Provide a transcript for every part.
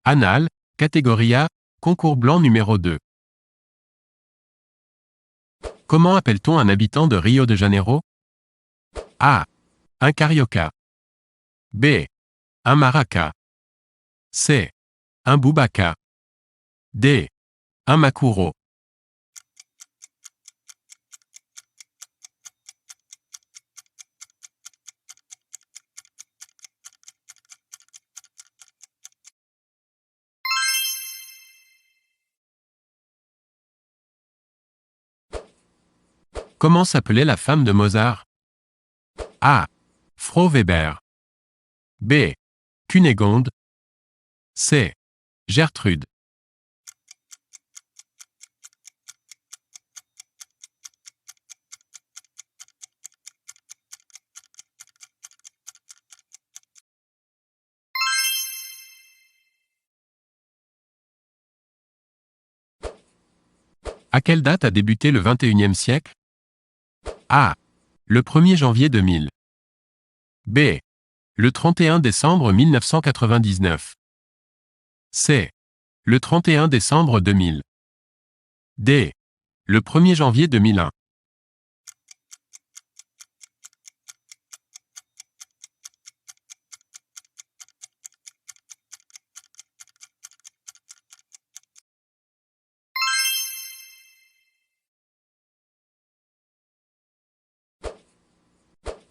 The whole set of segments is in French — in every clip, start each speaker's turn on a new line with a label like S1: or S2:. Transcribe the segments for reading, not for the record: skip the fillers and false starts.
S1: Anal, catégorie A, concours blanc numéro 2. Comment appelle-t-on un habitant de Rio de Janeiro? A. Un carioca. B. Un maraca. C. Un boubaca. D. Un macuro. Comment s'appelait la femme de Mozart? A. Frau Weber. B. Cunégonde. C. Gertrude. À quelle date a débuté le XXIe siècle? A. Le 1er janvier 2000. B. Le 31 décembre 1999. C. Le 31 décembre 2000. D. Le 1er janvier 2001.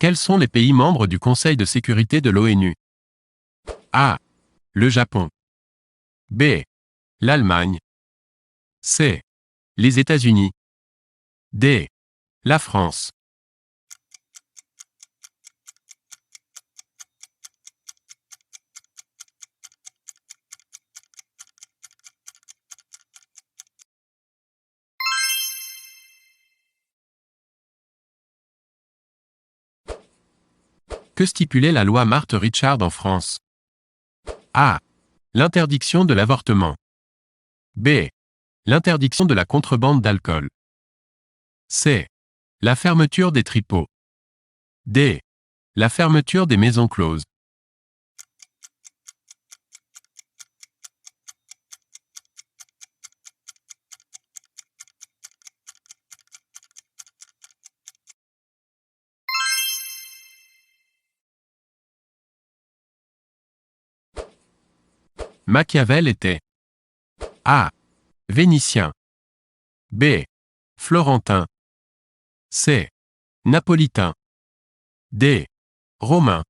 S1: Quels sont les pays membres du Conseil de sécurité de l'ONU? A. Le Japon. B. L'Allemagne. C. Les États-Unis. D. La France. Que stipulait la loi Marthe-Richard en France? A. L'interdiction de l'avortement. B. L'interdiction de la contrebande d'alcool. C. La fermeture des tripots. D. La fermeture des maisons closes. Machiavel était A. Vénitien. B. Florentin. C. Napolitain. D. Romain.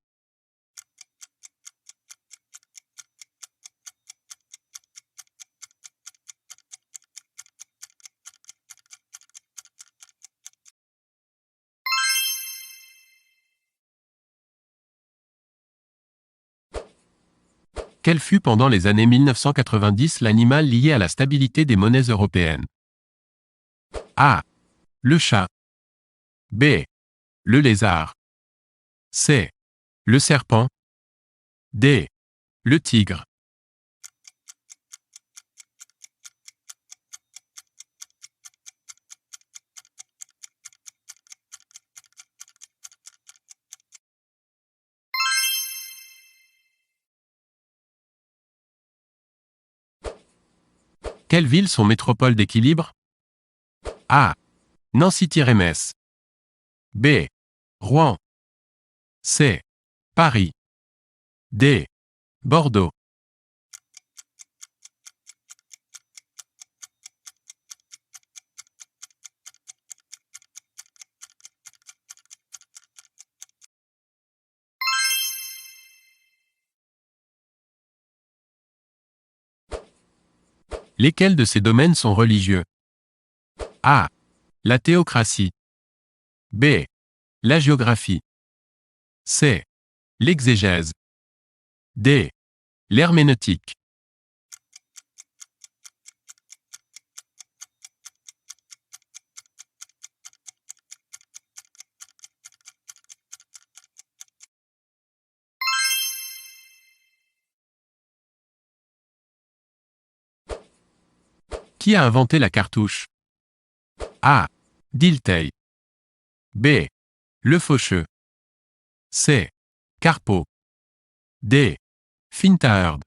S1: Quel fut pendant les années 1990 l'animal lié à la stabilité des monnaies européennes? A. Le chat. B. Le lézard. C. Le serpent. D. Le tigre. Quelles villes sont métropoles d'équilibre? A. Nancy-Metz. B. Rouen. C. Paris. D. Bordeaux. Lesquels de ces domaines sont religieux? A. La théocratie. B. La géographie. C. L'exégèse. D. L'herméneutique. Qui a inventé la cartouche? A. Dilthey. B. Le Faucheux. C. Carpeau. D. Fintaerd.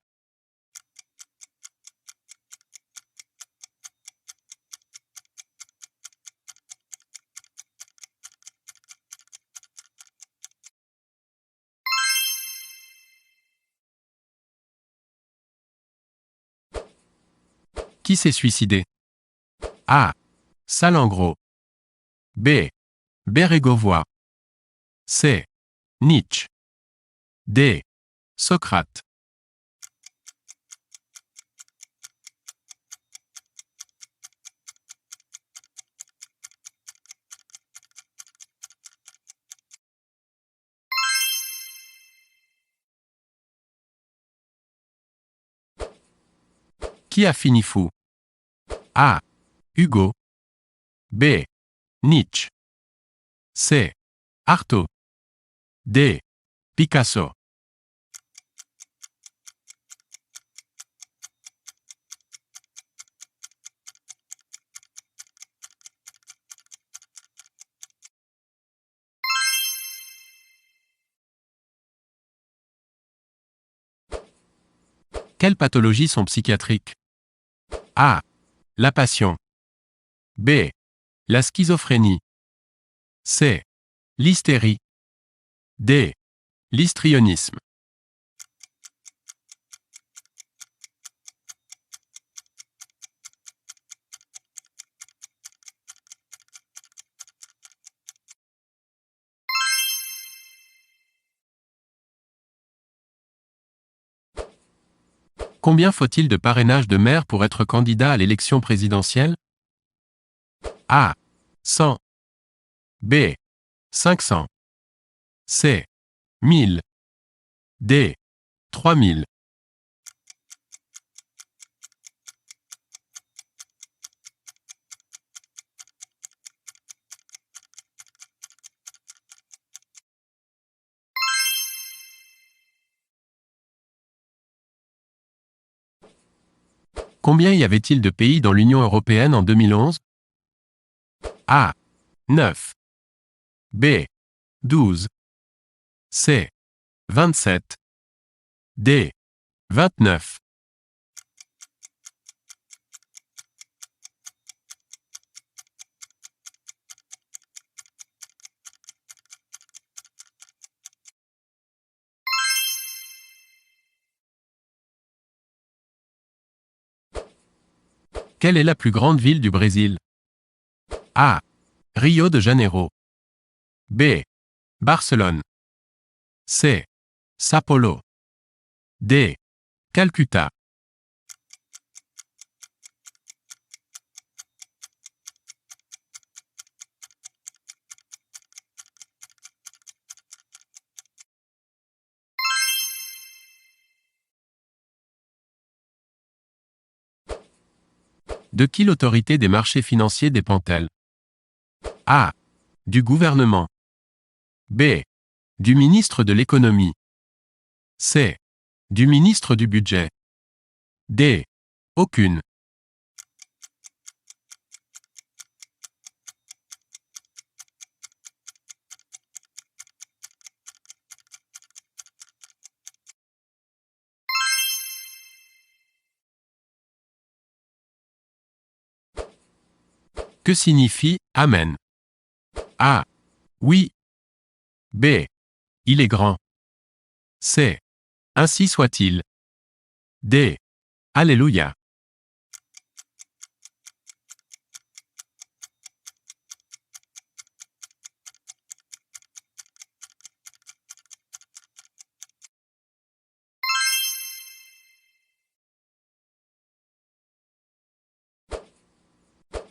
S1: Qui s'est suicidé? A. Salengro. B. Bérégovoy. C. Nietzsche. D. Socrate. Qui a fini fou? A. Hugo. B. Nietzsche. C. Artaud. D. Picasso. Quelles pathologies sont psychiatriques? A. La passion. B. La schizophrénie. C. L'hystérie. D. L'histrionisme. Combien faut-il de parrainage de maire pour être candidat à l'élection présidentielle? A. 100. B. 500. C. 1000. D. 3000. Combien y avait-il de pays dans l'Union européenne en 2011? A. 9. B. 12. C. 27. D. 29. Quelle est la plus grande ville du Brésil? A. Rio de Janeiro. B. Barcelone. C. Sao Paulo. D. Calcutta. De qui l'autorité des marchés financiers dépend-elle? A. Du gouvernement. B. Du ministre de l'économie. C. Du ministre du budget. D. Aucune. Que signifie « Amen » ? A. Oui. B. Il est grand. C. Ainsi soit-il. D. Alléluia.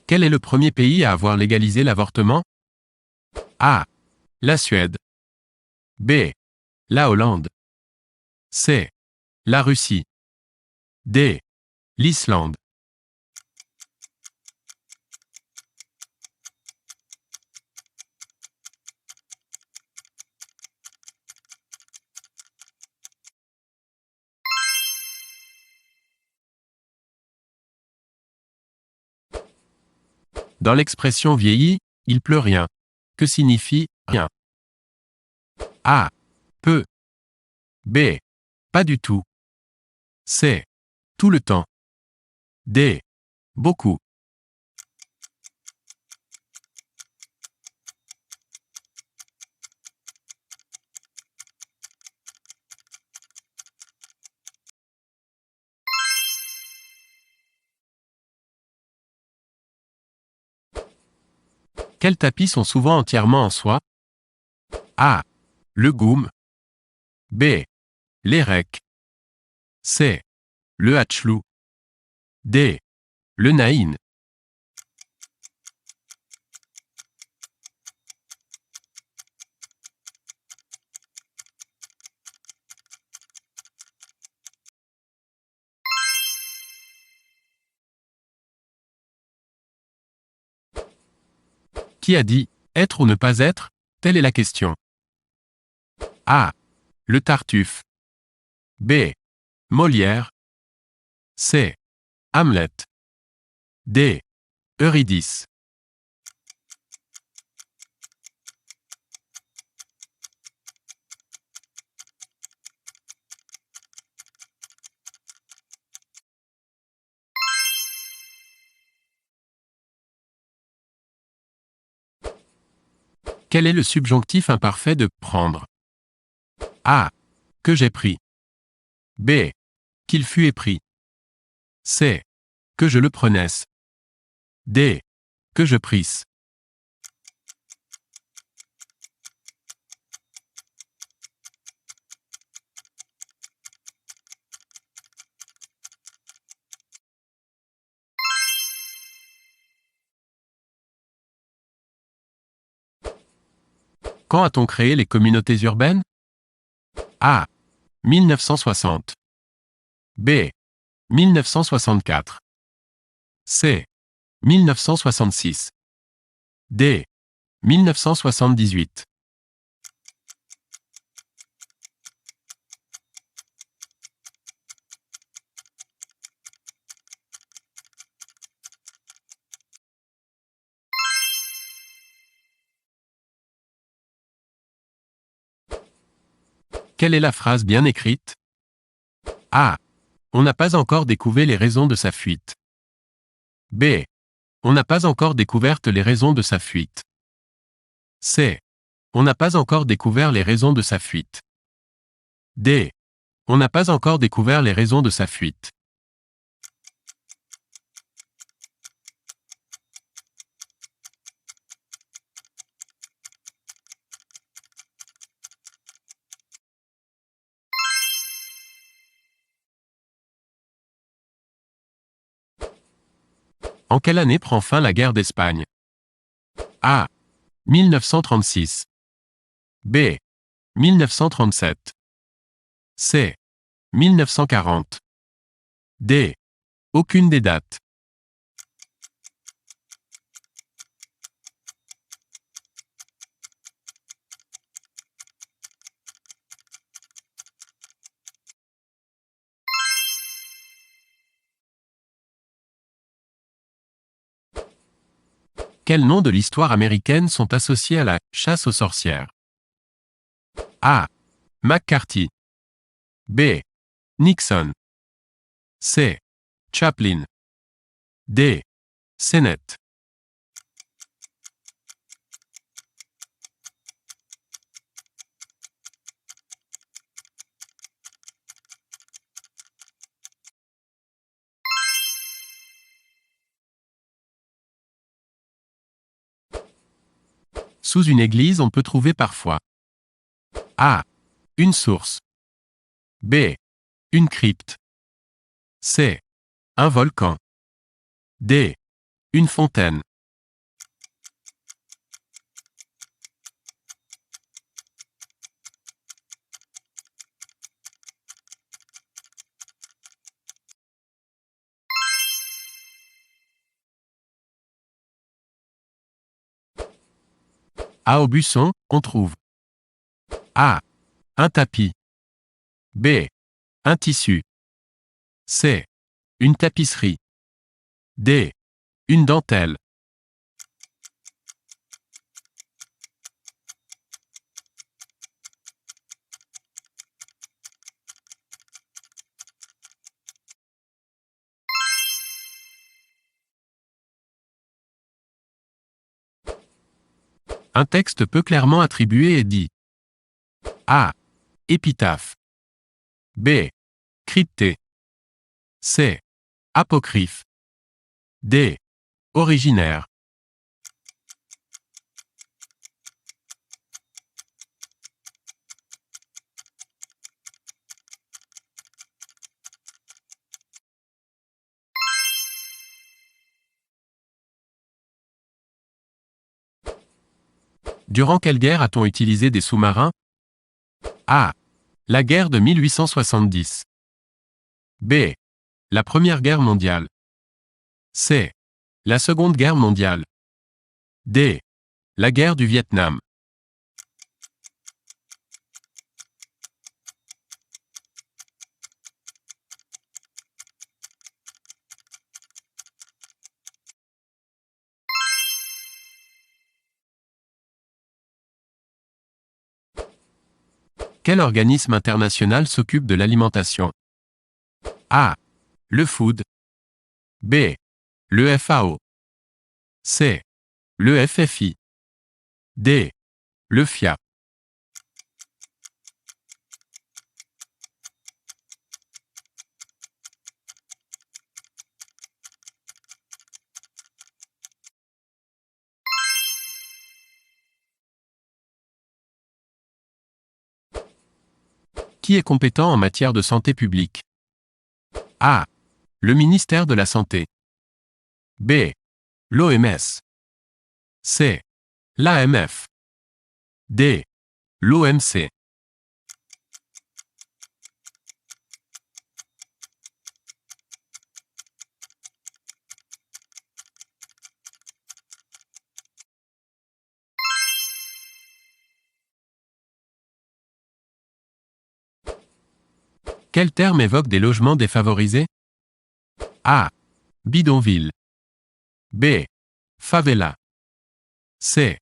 S1: Quel est le premier pays à avoir légalisé l'avortement? A. La Suède. B. La Hollande. C. La Russie. D. L'Islande. Dans l'expression vieilli, il pleut rien. Que signifie rien? A. Peu. B. Pas du tout. C. Tout le temps. D. Beaucoup. Quels tapis sont souvent entièrement en soie? A. Le goum. B. L'érec. C. Le hatchlou. D. Le naïn. Qui a dit « être ou ne pas être » Telle est la question. A. Le Tartuffe. B. Molière. C. Hamlet. D. Eurydice. Quel est le subjonctif imparfait de « prendre » A. Que j'ai pris. B. Qu'il fut épris. C. Que je le prenesse. D. Que je prisse. Quand a-t-on créé les communautés urbaines? A. 1960. B. 1964. C. 1966. D. 1978. Quelle est la phrase bien écrite? A. On n'a pas encore découvert les raisons de sa fuite. B. On n'a pas encore découvert les raisons de sa fuite. C. On n'a pas encore découvert les raisons de sa fuite. D. On n'a pas encore découvert les raisons de sa fuite. En quelle année prend fin la guerre d'Espagne? A. 1936. B. 1937. C. 1940. D. Aucune des dates. Quels noms de l'histoire américaine sont associés à la chasse aux sorcières? A. McCarthy. B. Nixon. C. Chaplin. D. Sennett. Sous une église on peut trouver parfois A. Une source. B. Une crypte. C. Un volcan. D. Une fontaine. A. Aubusson, on trouve A. Un tapis. B. Un tissu. C. Une tapisserie. D. Une dentelle. Un texte peu clairement attribué est dit A. Épitaphe. B. Crypté. C. Apocryphe. D. Originaire. Durant quelle guerre a-t-on utilisé des sous-marins? A. La guerre de 1870. B. La Première Guerre mondiale. C. La Seconde Guerre mondiale. D. La guerre du Vietnam. Quel organisme international s'occupe de l'alimentation? A. Le Food. B. Le FAO. C. Le FFI. D. Le FIA. Qui est compétent en matière de santé publique? A. Le ministère de la Santé. B. L'OMS. C. L'AMF. D. L'OMC. Quel terme évoque des logements défavorisés? A. Bidonville. B. Favela. C.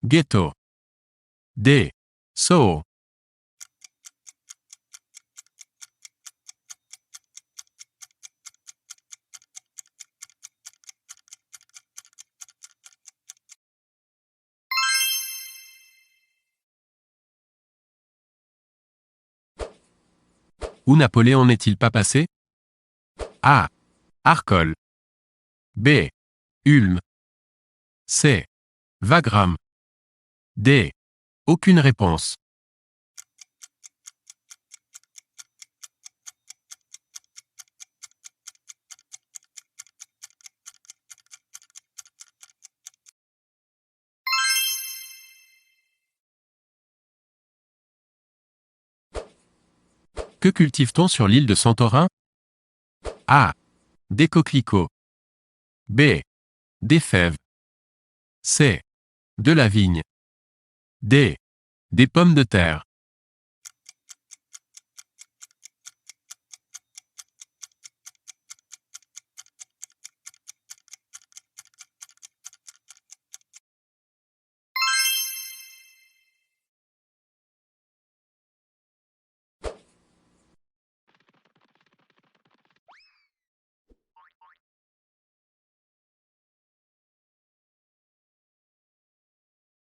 S1: Ghetto. D. Soho. Où Napoléon n'est-il pas passé? A. Arcole. B. Ulm. C. Wagram. D. Aucune réponse. Que cultive-t-on sur l'île de Santorin? A. Des coquelicots. B. Des fèves. C. De la vigne. D. Des pommes de terre.